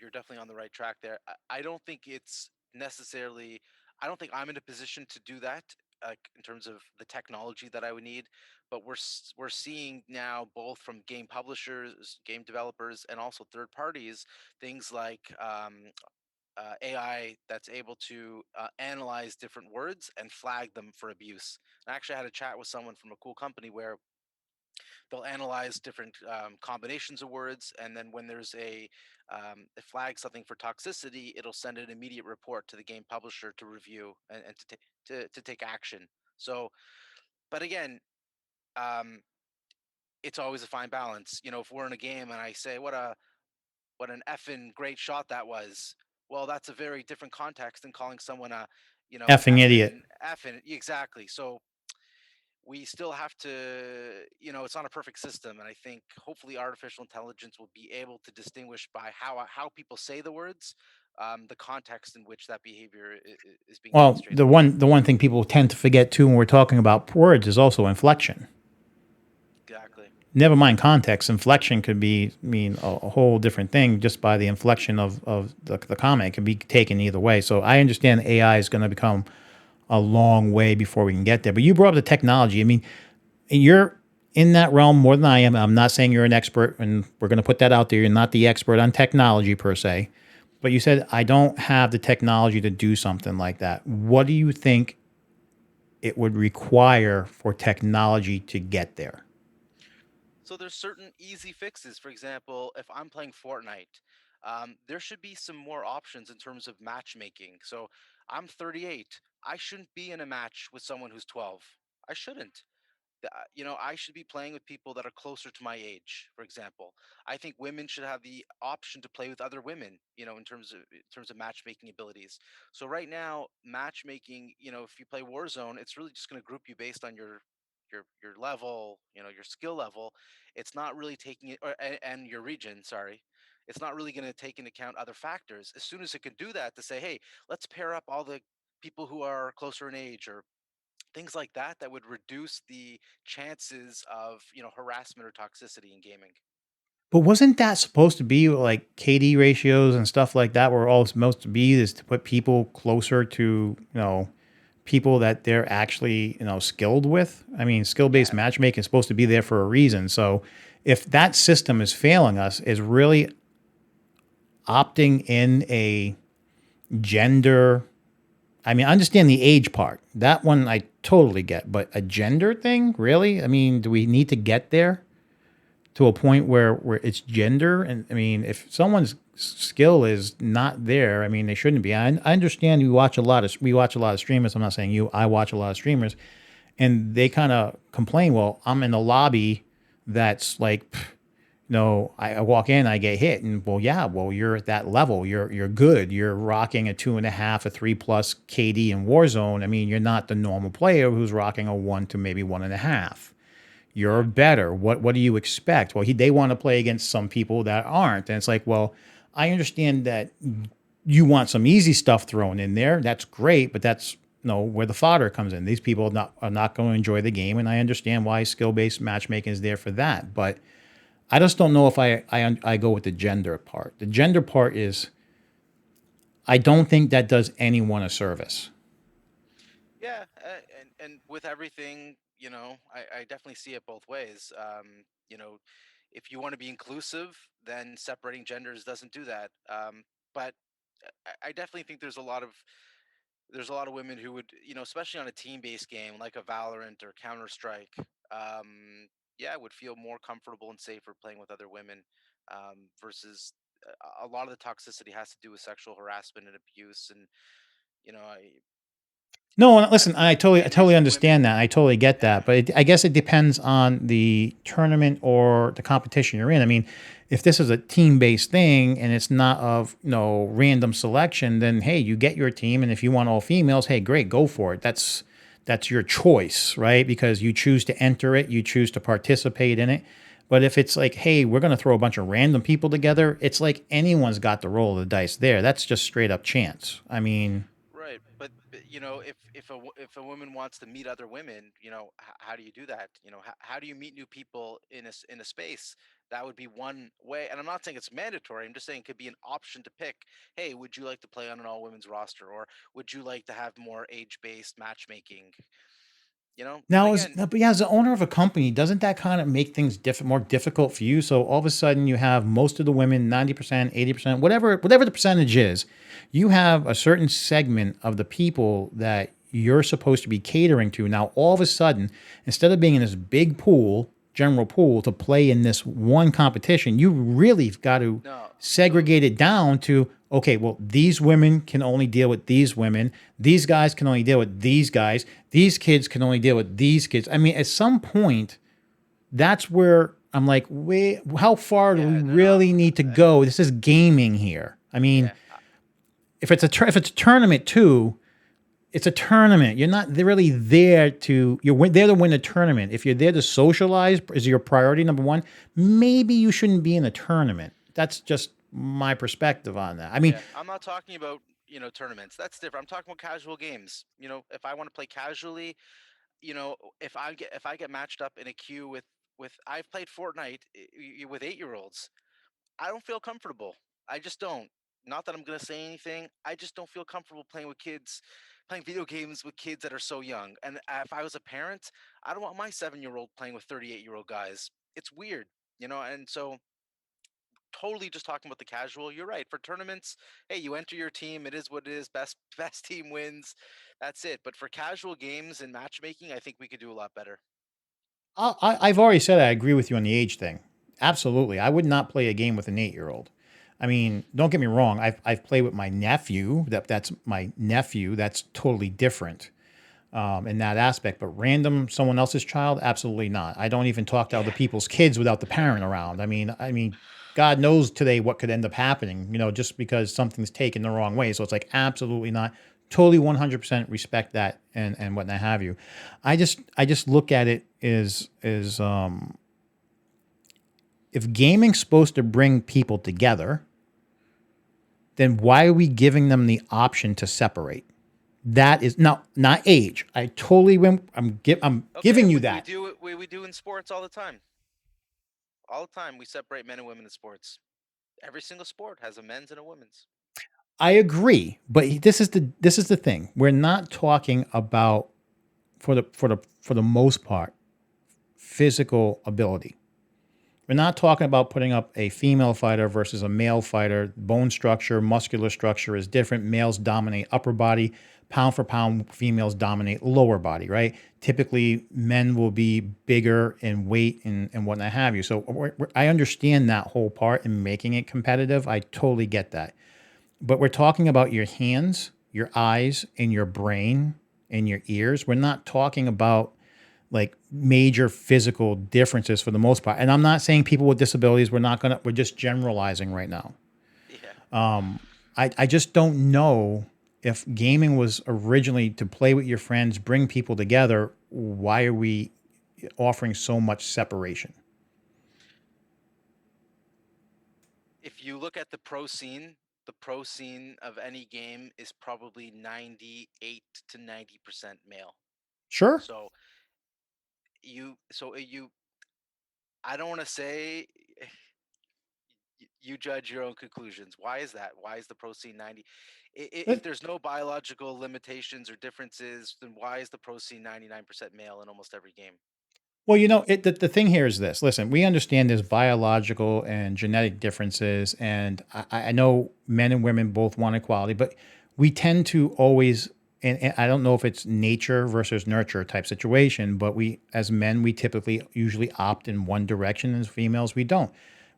you're definitely on the right track there. I don't think it's necessarily. I don't think I'm in a position to do that, in terms of the technology that I would need. But we're seeing now both from game publishers, game developers, and also third parties, things like AI that's able to analyze different words and flag them for abuse. I actually had a chat with someone from a cool company where they'll analyze different combinations of words, and then when there's it flags something for toxicity, it'll send an immediate report to the game publisher to review and to take action. So, but again, um, it's always a fine balance. If we're in a game and I say what an effing great shot that was, well, that's a very different context than calling someone a Effing idiot. effing exactly. So we still have to, it's not a perfect system, and I think hopefully artificial intelligence will be able to distinguish by how people say the words, the context in which that behavior is being Well, demonstrated. the one thing people tend to forget too when we're talking about words is also inflection. Exactly. Never mind context. Inflection could be mean a whole different thing just by the inflection of the comment. It can be taken either way. So I understand AI is going to become a long way before we can get there. But you brought up the technology. I mean, you're in that realm more than I am. I'm not saying you're an expert, and we're going to put that out there. You're not the expert on technology per se. But you said, I don't have the technology to do something like that. What do you think it would require for technology to get there? So there's certain easy fixes. For example, if I'm playing Fortnite, there should be some more options in terms of matchmaking. So I'm 38. I shouldn't be in a match with someone who's 12. I shouldn't. I should be playing with people that are closer to my age, for example. I think women should have the option to play with other women, in terms of matchmaking abilities. So right now, matchmaking, if you play Warzone, it's really just going to group you based on your level, your skill level. It's not really taking it, and your region, sorry. It's not really going to take into account other factors. As soon as it can do that, to say, hey, let's pair up all the people who are closer in age, or things like that, that would reduce the chances of harassment or toxicity in gaming. But wasn't that supposed to be like KD ratios and stuff like that? Were all it's supposed to be is to put people closer to people that they're actually skilled with. I mean, skill based Yeah, matchmaking is supposed to be there for a reason. So if that system is failing us, is really opting in a gender. I mean, I understand the age part. That one I totally get, but a gender thing, really? I mean, do we need to get there to a point where it's gender? And I mean, if someone's skill is not there, I mean, they shouldn't be. I understand we watch a lot of streamers. I'm not saying you. I watch a lot of streamers, and they kind of complain. Well, I'm in a lobby that's like, no, I walk in, I get hit, and well, yeah, well, you're at that level. You're good. You're rocking a 2.5, a 3+ KD in Warzone. I mean, you're not the normal player who's rocking a 1 to maybe 1.5. You're Yeah. better. What do you expect? Well, they want to play against some people that aren't, and it's like, well, I understand that you want some easy stuff thrown in there. That's great, but that's where the fodder comes in. These people are not going to enjoy the game, and I understand why skill based matchmaking is there for that, but I just don't know if I go with the gender part. The gender part is I don't think that does anyone a service. Yeah, and with everything, I definitely see it both ways. If you want to be inclusive, then separating genders doesn't do that. But I definitely think there's a lot of women who would, especially on a team-based game like a Valorant or Counter Strike, yeah, would feel more comfortable and safer playing with other women, versus a lot of the toxicity has to do with sexual harassment and abuse, and I No, listen, as I men totally using understand women. that. I totally get Yeah, that, but I guess it depends on the tournament or the competition you're in. I mean, if this is a team based thing and it's not of random selection, then hey, you get your team, and if you want all females, hey, great, go for it. That's your choice, right? Because you choose to enter it, you choose to participate in it. But if it's like, hey, we're going to throw a bunch of random people together, it's like anyone's got the roll of the dice there. That's just straight up chance. I mean, right. But if a woman wants to meet other women, how do you do that? How do you meet new people in a space? That would be one way. And I'm not saying it's mandatory. I'm just saying it could be an option to pick. Hey, would you like to play on an all women's roster, or would you like to have more age based matchmaking? And now, again, but yeah, as the owner of a company, doesn't that kind of make things more difficult for you? So all of a sudden, you have most of the women, 90%, 80%, whatever the percentage is, you have a certain segment of the people that you're supposed to be catering to. Now, all of a sudden, instead of being in this big pool, general pool, to play in this one competition, you really have got to no. So segregate it down to, okay, well, these women can only deal with these women. These guys can only deal with these guys. These kids can only deal with these kids. I mean, at some point, that's where I'm like, wait, how far do we yeah, no. really need to And go? This is gaming here. I mean, yeah, if it's a tournament too, it's a tournament. You're not really there to there to win a tournament. If you're there to socialize, is your priority number one? Maybe you shouldn't be in a tournament. That's just my perspective on that. I mean, yeah. I'm not talking about tournaments. That's different. I'm talking about casual games. If I want to play casually, if I get matched up in a queue with I've played Fortnite with 8-year-olds. I don't feel comfortable. I just don't. Not that I'm gonna say anything. I just don't feel comfortable playing video games with kids that are so young. And if I was a parent, I don't want my 7-year-old playing with 38-year-old guys. It's weird, And so, totally just talking about the casual. You're right. For tournaments, hey, you enter your team. It is what it is. Best best team wins. That's it. But for casual games and matchmaking, I think we could do a lot better. I've already said I agree with you on the age thing. Absolutely. I would not play a game with an 8-year-old. I mean, don't get me wrong. I've played with my nephew. That's my nephew. That's totally different in that aspect. But random someone else's child, absolutely not. I don't even talk to other Yeah. people's kids without the parent around. I mean, God knows today what could end up happening. Just because something's taken the wrong way. So it's like absolutely not. Totally 100% respect that and what have you. I just look at it as if gaming's supposed to bring people together, then why are we giving them the option to separate? That is not age. I totally I'm Okay, giving you we that. do it. We do in sports all the time. All the time, we separate men and women in sports. Every single sport has a men's and a women's. I agree, but this is the thing. We're not talking about for the most part physical ability. We're not talking about putting up a female fighter versus a male fighter. Bone structure, muscular structure is different. Males dominate upper body. Pound for pound, females dominate lower body, right? Typically, men will be bigger in weight and whatnot have you. So I understand that whole part in making it competitive. I totally get that. But we're talking about your hands, your eyes, and your brain and your ears. We're not talking about like major physical differences for the most part. And I'm not saying people with disabilities, we're just generalizing right now. Yeah. I just don't know if gaming was originally to play with your friends, bring people together. Why are we offering so much separation? If you look at the pro scene of any game is probably 98 to 90% male. Sure. So you I don't want to say you judge your own conclusions. Why is that? Why is the pro scene 90? If there's no biological limitations or differences, then why is the pro scene 99% male in almost every game? Well, the thing here is this. Listen, we understand there's biological and genetic differences, and I know men and women both want equality, but we tend to always, and I don't know if it's nature versus nurture type situation, but as men, we typically usually opt in one direction, and as females, we don't.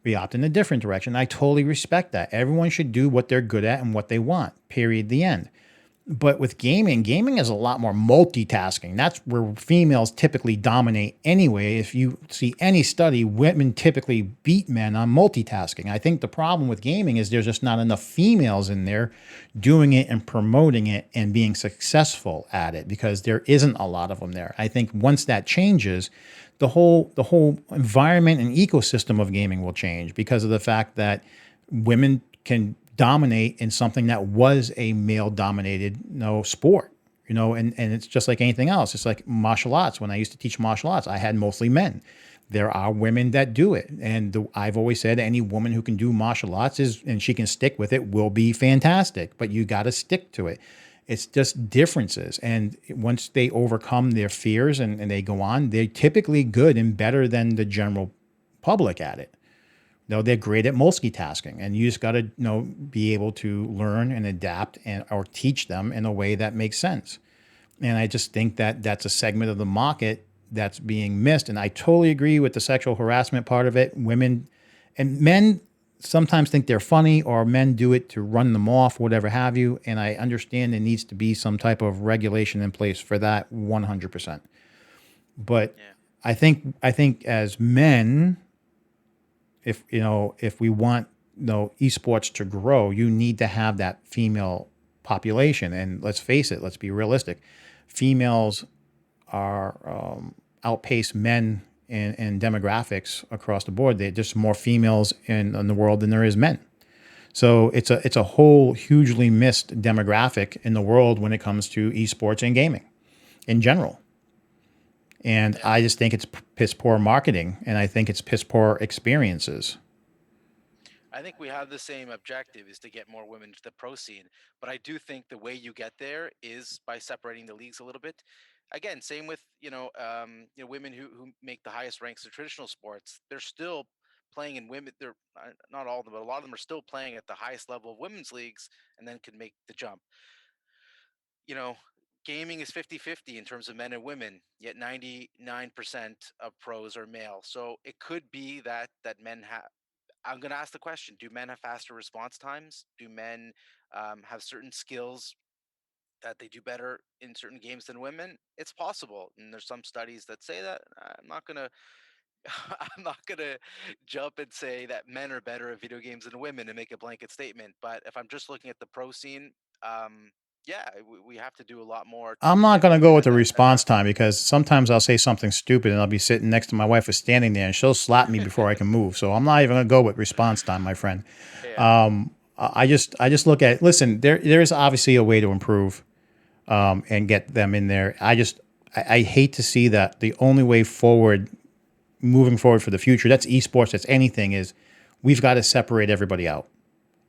We opt in a different direction. I totally respect that. Everyone should do what they're good at and what they want, period, the end. But with gaming is a lot more multitasking. That's where females typically dominate anyway. If you see any study, women typically beat men on multitasking. I think the problem with gaming is there's just not enough females in there doing it and promoting it and being successful at it because there isn't a lot of them there. I think once that changes, the whole environment and ecosystem of gaming will change because of the fact that women can dominate in something that was a male dominated sport, and it's just like anything else. It's like martial arts. When I used to teach martial arts, I had mostly men. There are women that do it, and I've always said any woman who can do martial arts and she can stick with it will be fantastic, but you got to stick to it. It's just differences, and once they overcome their fears and they go on, they're typically good and better than the general public at it. No, they're great at multitasking, and you just got to be able to learn and adapt and or teach them in a way that makes sense. And I just think that that's a segment of the market that's being missed. And I totally agree with the sexual harassment part of it. Women and men sometimes think they're funny, or men do it to run them off, whatever have you. And I understand there needs to be some type of regulation in place for that 100%. But Yeah. I think as men, if we want esports to grow, you need to have that female population. And let's face it, let's be realistic. Females are outpace men in demographics across the board. There's just more females in the world than there is men. So it's a whole hugely missed demographic in the world when it comes to esports and gaming in general. And Yeah. I just think it's piss poor marketing, and I think it's piss poor experiences. I think we have the same objective is to get more women to the pro scene, but I do think the way you get there is by separating the leagues a little bit. Again, same with women who make the highest ranks of traditional sports. They're still playing in women. They're not all of them, but a lot of them are still playing at the highest level of women's leagues, and then can make the jump. You know, Gaming is 50-50 in terms of men and women, yet 99% of pros are male. So it could be that men have. I'm going to ask the question: do men have faster response times? Do men have certain skills that they do better in certain games than women? It's possible, and there's some studies that say that. I'm not going to. I'm not gonna jump and say that men are better at video games than women and make a blanket statement. But if I'm just looking at the pro scene, yeah, we have to do a lot more I'm to not get going to women go with the that response time because sometimes I'll say something stupid and I'll be sitting next to my wife who's standing there and she'll slap me before I can move. So I'm not even going to go with response time, my friend. yeah, I just look at, listen, there is obviously a way to improve and get them in there. I hate to see that the only way forward, moving forward for the future, that's esports, that's anything, is we've got to separate everybody out.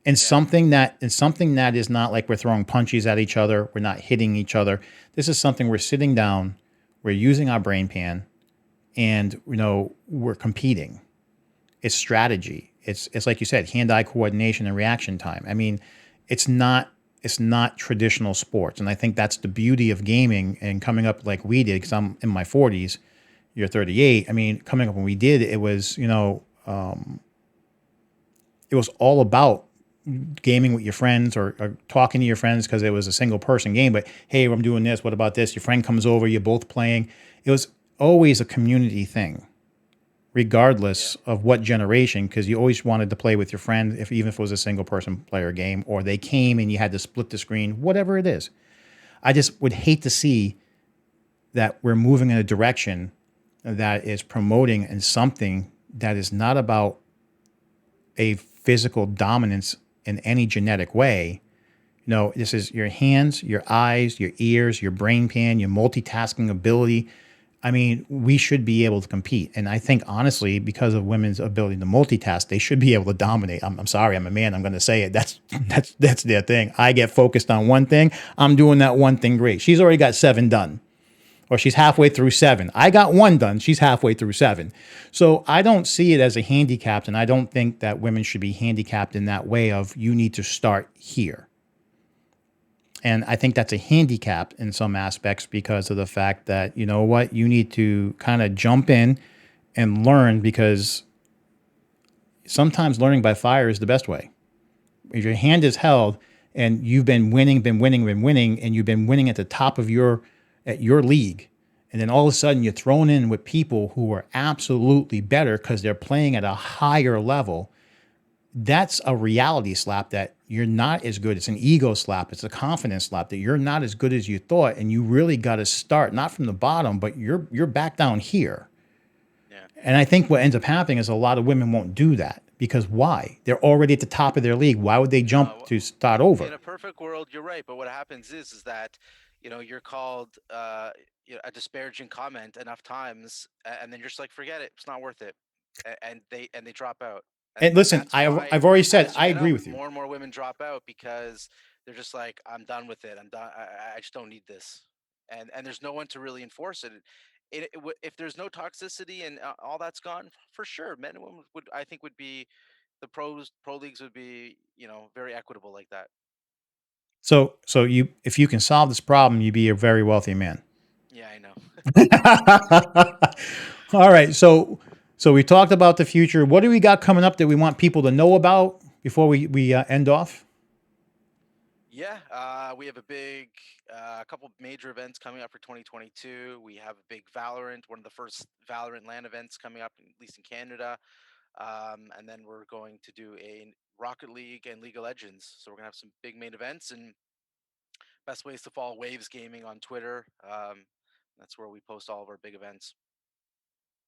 yeah, And something that is not like we're throwing punches at each other, we're not hitting each other. This is something we're sitting down, we're using our brain pan, and we're competing. It's strategy. It's like you said, hand-eye coordination and reaction time. I mean, it's not it's not traditional sports, and I think that's the beauty of gaming and coming up like we did. Because I'm in my 40s, you're 38. I mean, coming up when we did, it was it was all about gaming with your friends or talking to your friends because it was a single person game. But hey, I'm doing this. What about this? Your friend comes over. You're both playing. It was always a community thing, Yeah. regardless of what generation, because you always wanted to play with your friend, if even if it was a single person player game, or they came and you had to split the screen, whatever it is. I just would hate to see that we're moving in a direction that is promoting and something that is not about a physical dominance in any genetic way. No, this is your hands, your eyes, your ears, your brain pan, your multitasking ability. I mean, we should be able to compete. And I think, honestly, because of women's ability to multitask, they should be able to dominate. I'm sorry, I'm a man. I'm going to say it. That's their thing. I get focused on one thing. I'm doing that one thing great. She's already got 7 done, or she's halfway through 7. I got 1 done. She's halfway through 7. So I don't see it as a handicap, and I don't think that women should be handicapped in that way of you need to start here. And I think that's a handicap in some aspects because of the fact that, you know what, you need to kind of jump in and learn, because sometimes learning by fire is the best way. If your hand is held and you've been winning, and you've been winning at the top of your league, and then all of a sudden you're thrown in with people who are absolutely better because they're playing at a higher level, that's a reality slap that you're not as good. It's an ego slap. It's a confidence slap that you're not as good as you thought, and you really got to start not from the bottom, but you're back down here. Yeah. And I think what ends up happening is a lot of women won't do that because why? They're already at the top of their league. Why would they jump No, to start in over? a perfect world, you're right. But what happens is that, you're called a disparaging comment enough times, and then you're just like, forget it, it's not worth it, and they drop out, And and listen, that's why I've already said as you I get agree up, with you. more and more women drop out because they're just like, I'm done with it. I'm done. I just don't need this, and there's no one to really enforce it. If there's no toxicity and all that's gone, for sure, men and women would, I think, would be, the pro leagues would be, very equitable like that. So you, if you can solve this problem, you'd be a very wealthy man. Yeah, I know. All right. So we talked about the future. What do we got coming up that we want people to know about before we end off? Yeah, we have a couple major events coming up for 2022. We have a big Valorant, one of the first Valorant LAN events coming up, at least in Canada. And then we're going to do a Rocket League and League of Legends. So we're gonna have some big main events, and best ways to follow Waves Gaming on Twitter. That's where we post all of our big events.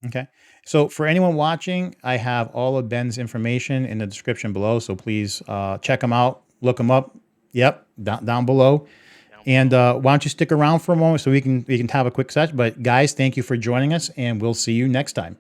Okay. So for anyone watching, I have all of Ben's information in the description below. So please check him out, look him up. Yep, down below. Down And below. why don't you stick around for a moment so we can have a quick session? But guys, thank you for joining us, and we'll see you next time.